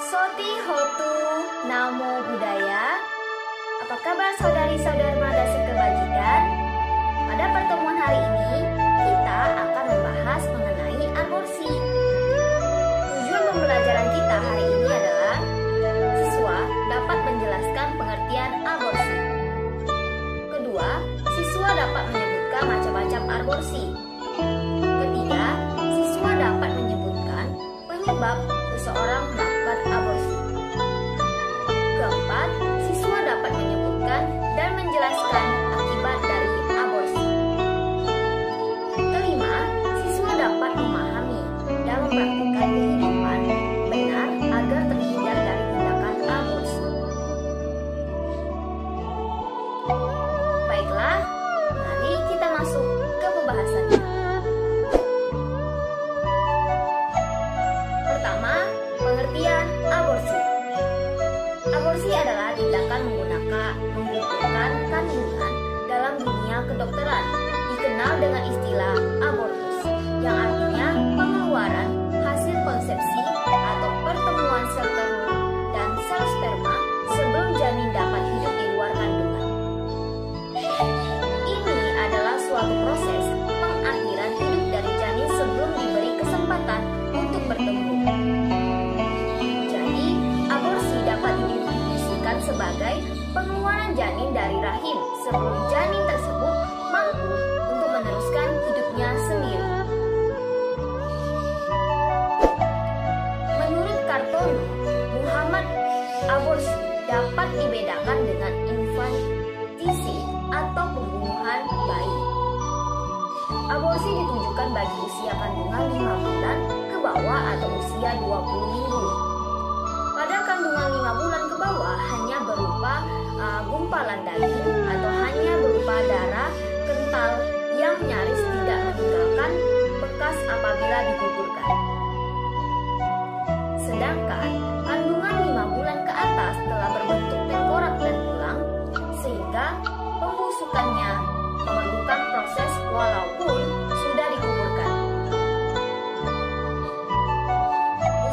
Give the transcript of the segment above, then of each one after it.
Soti Hotu Namo Buddhaya. Apa kabar saudari-saudara Mada sekebajikan? Pada pertemuan hari ini, kita akan membahas mengenai aborsi. Tujuan pembelajaran kita hari ini adalah siswa dapat menjelaskan pengertian aborsi. Kedua, siswa dapat menyebutkan macam-macam aborsi. Ketiga, siswa dapat menyebutkan penyebab seseorang melakukan aborsi. Keempat, siswa dapat menyebutkan dan menjelaskan akibat dari aborsi. Kelima, siswa dapat memahami dan mempraktikkan kehidupan benar agar terhindar dari tindakan aborsi. Baiklah, mari kita masuk ke pembahasannya. Pertama, pengertian aborsi. Aborsi adalah tindakan menggugurkan kandungan dalam dunia kedokteran, dikenal dengan istilah abortus, yang artinya pengeluaran hasil konsepsi atau pertemuan sel telur dan sel sperma sebelum janin dapat hidup di luar kandungan. Ini adalah suatu proses pengakhiran hidup dari janin sebelum diberi kesempatan untuk bertumbuh. Jadi, aborsi dapat didefinisikan sebagai pengeluaran janin dari rahim sebelum janin tersebut mampu untuk meneruskan hidupnya sendiri. Menurut Kartono Muhammad, aborsi dapat dibedakan dengan infanticide atau pembunuhan bayi. Aborsi ditujukan bagi usia kandungan 5 bulan ke bawah atau usia 20 minggu. Pada kandungan 5 bulan ke bawah hanya berupa gumpalan daging atau hanya berupa darah kental yang nyaris tidak meninggalkan bekas apabila digugurkan. Sedangkan kandungan 5 bulan ke atas telah berbentuk tengkorak dan tulang sehingga pembusukannya memerlukan proses walaupun sudah digugurkan.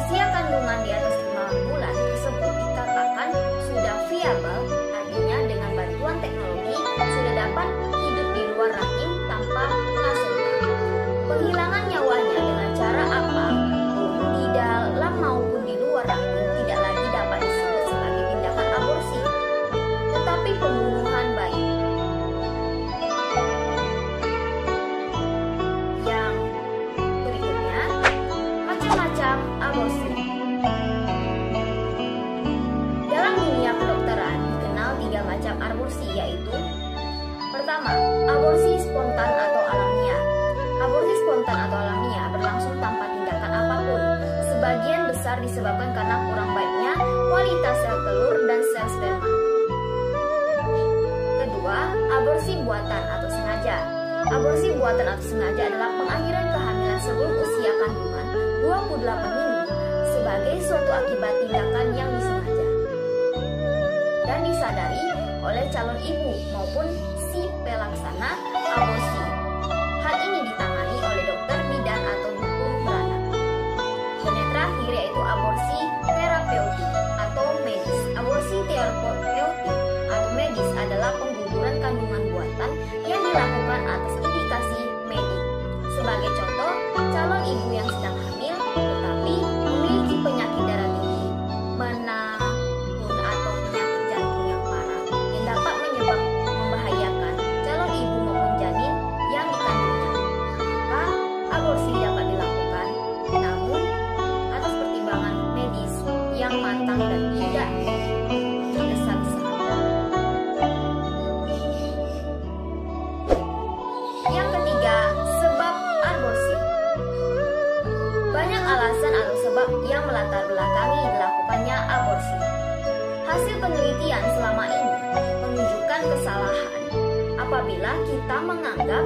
Usia kandungan di atas 5 bulan tersebut dikatakan sudah viabel, artinya dengan bantuan teknologi sudah dapat hidup di luar rahim tanpa plasenta. Penghilangan nyawanya dengan cara apapun di dalam maupun di luar rahim tidak lagi dapat disebut sebagai tindakan aborsi, tetapi pembunuhan bayi. Yang berikutnya, macam-macam aborsi. Dalam dunia kedokteran dikenal 3 macam aborsi, yaitu: pertama, aborsi spontan atau alamiah. Aborsi spontan atau alamiah berlangsung tanpa tindakan apapun. Sebagian besar disebabkan karena kurang baiknya kualitas sel telur dan sel sperma. Kedua, aborsi buatan atau sengaja. Aborsi buatan atau sengaja adalah pengakhiran kehamilan sebelum usia kandungan 28 minggu sebagai suatu akibat tindakan yang disengaja dan disadari oleh calon ibu maupun si pelaksana aborsi. Hal ini ditangani oleh dokter bidan atau dukun beranak. Dan yang terakhir yaitu aborsi terapeutik atau medis. Aborsi terapeutik atau medis adalah pengguguran kandungan buatan yang dilakukan atas indikasi medik. Sebagai contoh, calon ibu yang sedang hamil tetapi memiliki penyakit darah tinggi, menahun atau penyakit jantung yang parah yang dapat membahayakan calon ibu maupun janin yang dikandungnya, maka aborsi dapat dilakukan, namun atas pertimbangan medis yang matang dan tidak tergesa-gesa. Yang ketiga, sebab aborsi. Banyak alasan atau sebab yang melatar belakangi dilakukannya aborsi. Hasil penelitian selama ini menunjukkan kesalahan apabila kita menganggap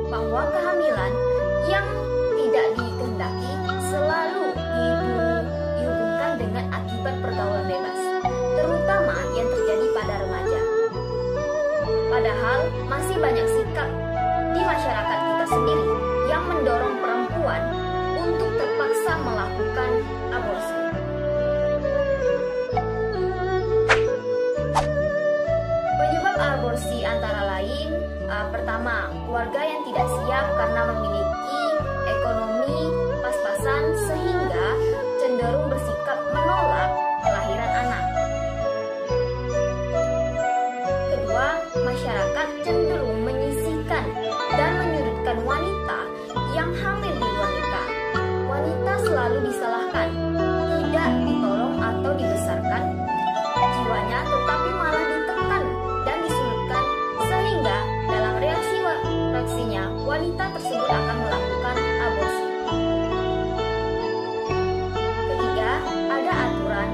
bahwa kehamilan yang tidak dikehendaki selalu dihubungkan dengan akibat pergaulan bebas, terutama yang terjadi pada remaja. Padahal masih banyak sikap di masyarakat kita sendiri yang mendorong perempuan untuk terpaksa melakukan aborsi. hamil di luar nikah. Wanita selalu disalahkan, tidak ditolong atau dibesarkan jiwanya, tetapi malah ditekan dan disulitkan, sehingga dalam reaksinya wanita tersebut akan melakukan aborsi. Ketiga, ada aturan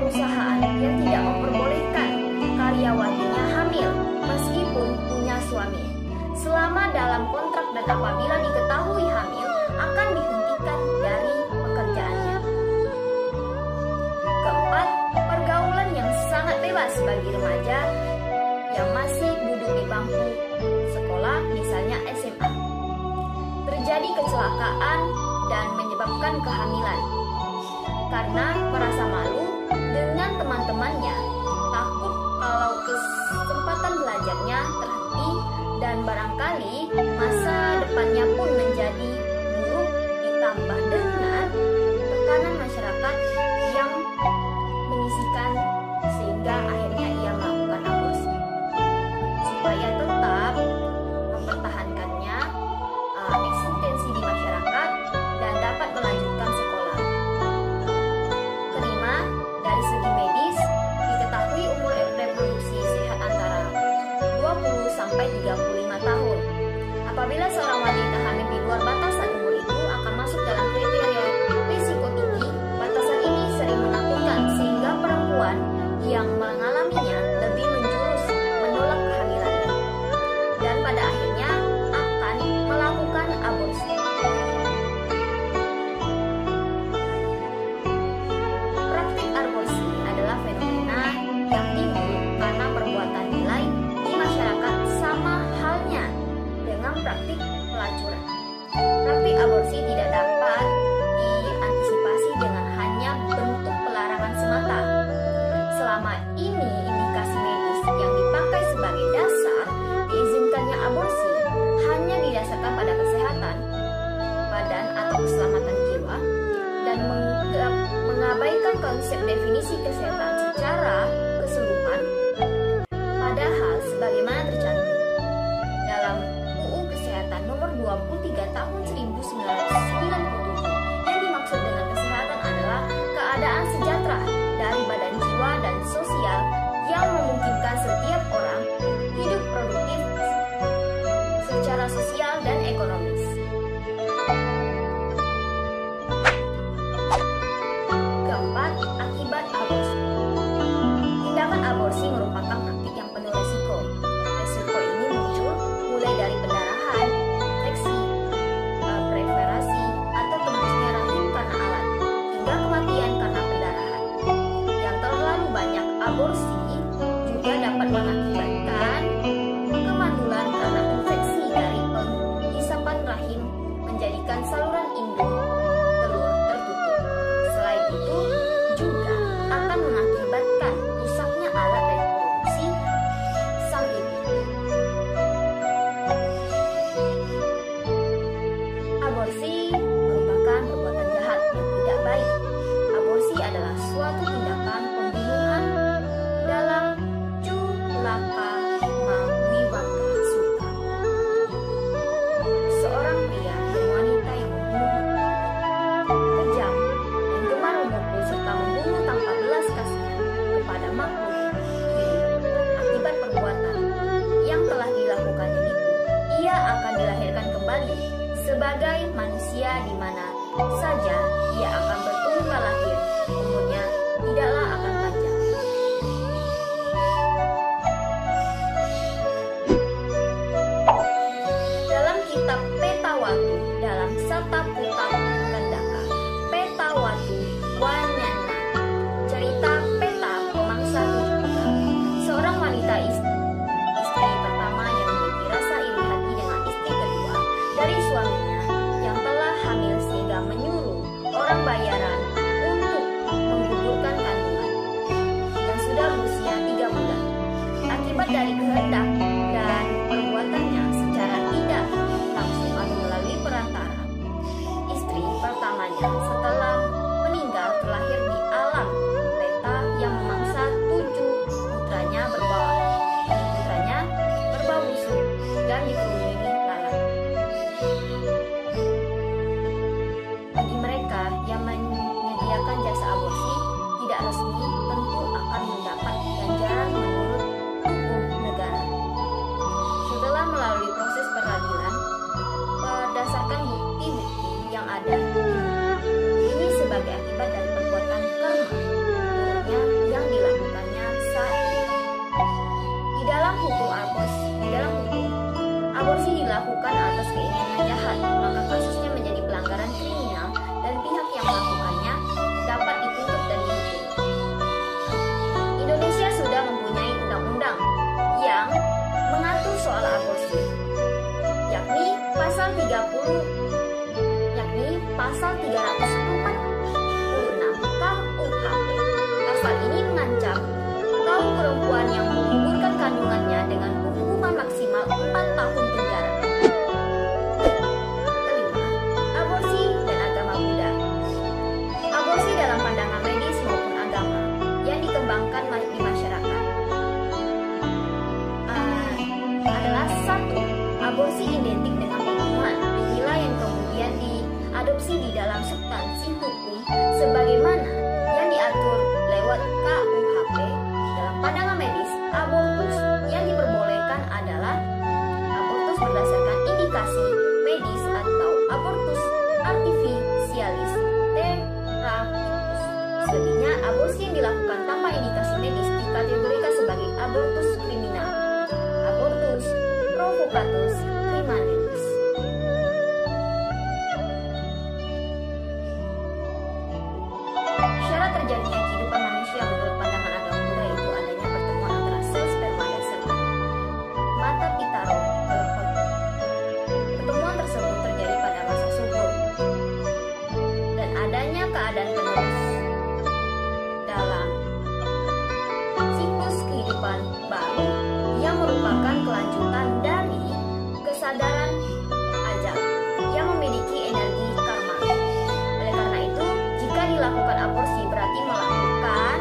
perusahaan yang tidak memperbolehkan karyawatinya hamil meskipun punya suami selama dalam kontrak, dan apabila diketahui hamil akan dihentikan dari pekerjaannya. Keempat, pergaulan yang sangat bebas bagi remaja yang masih duduk di bangku sekolah, misalnya SMA. Terjadi kecelakaan dan menyebabkan kehamilan karena merasa malu dengan teman-temannya, takut kalau kesempatan belajarnya terhenti, dan barangkali masa depannya pun menjadi buruk, ditambah dengan tekanan masyarakat yang menyisihkan, sehingga akhirnya ia melakukan aborsi supaya tetap mempertahankannya eksistensi di masyarakat dan dapat melanjutkan sekolah. Kelima, dari segi medis diketahui umur reproduksi sehat antara 20 sampai 35 tahun. Apabila seorang wanita hamil di luar batasan umur itu akan masuk dalam kriteria risiko tinggi. Batasan ini sering menakutkan sehingga perempuan yang mengalaminya lebih menjurus menolak kehamilannya dan pada akhirnya akan melakukan aborsi. Praktik aborsi adalah fenomena yang timbul karena perbuatan nilai di masyarakat, sama halnya dengan praktik pelacuran. Praktik aborsi tidak dapat diantisipasi dengan hanya bentuk pelarangan semata. Selama ini indikasi medis yang dipakai sebagai dasar diizinkannya aborsi hanya didasarkan pada kesehatan badan atau keselamatan jiwa dan mengabaikan konsep definisi kesehatan secara keseluruhan. Padahal sebagaimana tercantum dalam UU Kesehatan Nomor 23 Tahun 1997, yang dimaksud dengan kesehatan adalah keadaan sejahtera dari badan, jiwa, dan sosial yang memungkinkan setiap orang hidup produktif secara sosial dan ekonomis. Keempat, akibat aborsi. Tindakan aborsi merupakan praktik yang penuh resiko. Resiko ini muncul mulai dari pendarahan, infeksi, preferasi, atau tembusnya rahim karena alat, hingga kematian karena pendarahan. Yang terlalu banyak aborsi juga dapat mengakibatkan kemandulan karena infeksi dari penghisapan rahim, menjadikan saluran indung telur tertutup. Selain itu juga akan mengakibatkan rusaknya alat reproduksi sang ibu. Aborsi merupakan perbuatan jahat yang tidak baik. Aborsi adalah suatu tindakan pembunuhan dalam culaka mawiwaka sutta. Seorang pria dan wanita yang membunuh, kejam, dan gemar memukul serta membunuh tanpa belas kasihan kepada makhluk hidup. Akibat perbuatan yang telah dilakukannya itu, ia akan dilahirkan kembali sebagai manusia di mana saja ia akan bertunggal lahir. Umurnya tidaklah akan panjang. Dalam kitab Petawatu dalam Sataputta Kandaka, Petawatu Wanyana, cerita Peta pemangsa 7 putra, seorang wanita istri pertama yang memiliki rasa iri hati dengan istri kedua dari suaminya yang telah hamil, sehingga menyuruh orang bayaran untuk menggugurkan kandungan yang sudah berusia 3 bulan. Akibat dari kehendak dan perbuatannya secara tidak langsung atau melalui perantara istri, pada ini sebagai akibat dari perbuatan karma buruknya yang dilakukannya saat itu. Di dalam hukum aborsi dilakukan atas keinginan jahat, maka kasusnya menjadi pelanggaran kriminal dan pihak yang melakukannya dapat dituntut dan dihukum. Indonesia sudah mempunyai undang-undang yang mengatur soal aborsi, yakni pasal 346 KUHP. Pasal ini mengancam kaum perempuan yang menggugurkan kandungannya dengan hukuman maksimal 4 tahun penjara. Kelima, aborsi dan agama Buddha. Aborsi dalam pandangan medis maupun agama yang dikembangkan di masyarakat adalah satu, aborsi identik dengan pembunuhan, nilai yang kemudian diadopsi di dalam substansi hukum sebagaimana yang diatur lewat KUHP. Dalam pandangan medis, abortus yang diperbolehkan adalah abortus berdasarkan indikasi medis atau abortus artificialis therapeutis. Selebihnya, aborsi yang dilakukan tanpa indikasi medis dikategorikan sebagai abortus kriminal, abortus provocatus criminalis. Syarat terjadinya kehidupan manusia menurut pandangan agama Buddha itu adanya pertemuan antara sel sperma dan sel mata pitaro berhot. Pertemuan tersebut terjadi pada masa subur dan adanya keadaan penerus dalam siklus kehidupan baru yang merupakan kelanjutan dari kesadaran ajal yang memiliki energi karma. Oleh karena itu, jika dilakukan aborsi berarti melakukan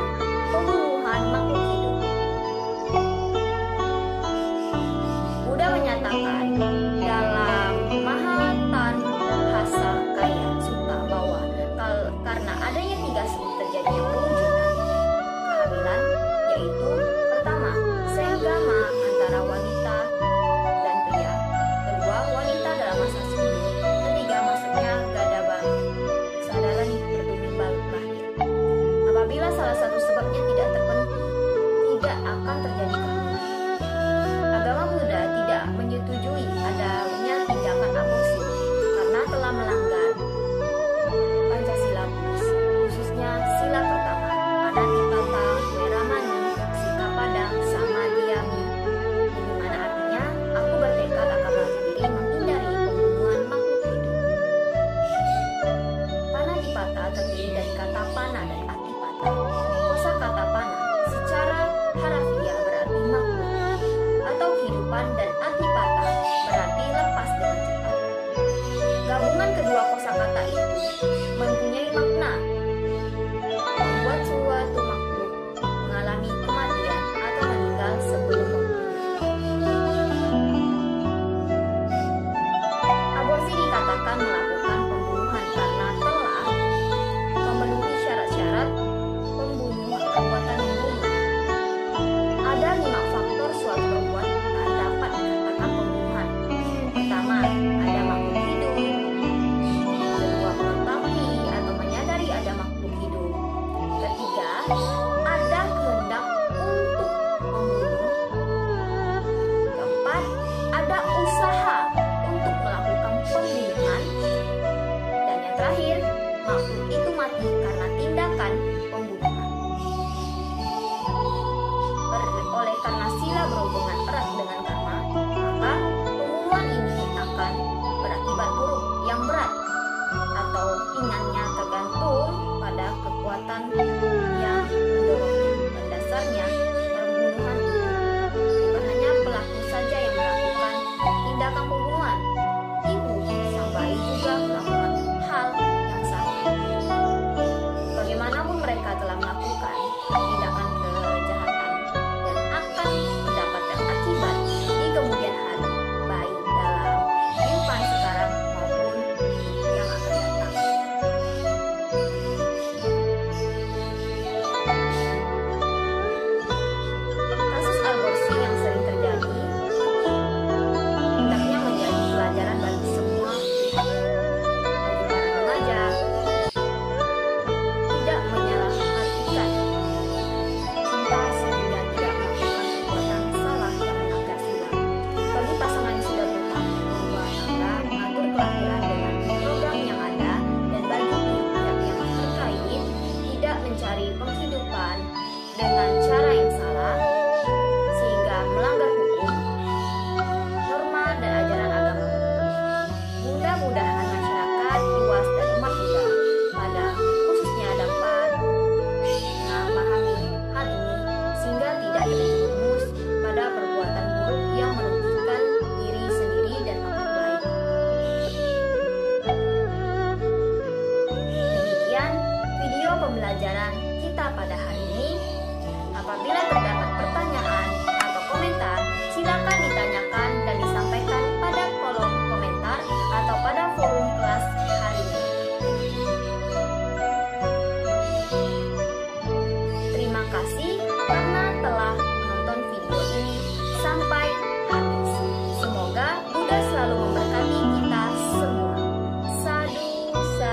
pembunuhan makhluk hidup. Buddha menyatakan dalam Mahatanhasa Kaya Sutta bahwa karena adanya 3 sebab terjadinya perwujudan kehamilan, yaitu pertama, senggama antara wanita dan pria, kedua, wanita dalam masa subur, ketiga, masuknya gada baru, kesadaran bertumbuh lahir. Apabila salah satu sebabnya tidak terpenuhi, tidak akan terjadi kehamilan. Agama Buddha tidak menyetujui adanya tindakan aborsi karena telah melanggar Pancasila Buddhis, khususnya sila pertama, Panatipata Weramani, sikap padang sama diami, di mana artinya aku bertekad akan melatih diri menghindari pembunuhan makhluk hidup. Panatipata terdiri dari kata pana dan atipata. Kosa kata pana secara harafiah berarti makhluk atau kehidupan dan atipata berarti lepas dengan cepat. Gabungan kedua kosakata itu mempunyai makna membuat suatu makhluk mengalami kematian atau meninggal sebelum waktunya. Aborsi dikatakan melakukan pembunuhan karena telah memenuhi syarat-syarat perbuatan membunuh. Ada 5 faktor suatu perbuatan dapat dikatakan pembunuhan. Pertama, ada makhluk hidup. Kedua, mengetahui atau menyadari ada makhluk hidup. Ketiga, ada kehendak untuk membunuh. Keempat, ada usaha untuk melakukan pembunuhan. Dan yang terakhir, makhluk itu mati karena tindakan pembunuhan. Oleh karena sila berhubungan erat dengan karma, maka pembunuhan ini akan berakibat buruk yang berat atau ringannya tergantung pada kekuatan yang mendorongnya. Dan dasarnya pembunuhan itu bukan hanya pelaku saja yang melakukan tindakan pembunuhan, ibu sang bayi juga melakukan hal yang sama. Bagaimanapun mereka telah melakukan tindakan kejahatan dan akan mendapatkan akibat di kemudian hari, baik dalam kehidupan sekarang maupun yang akan datang.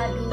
Aduh.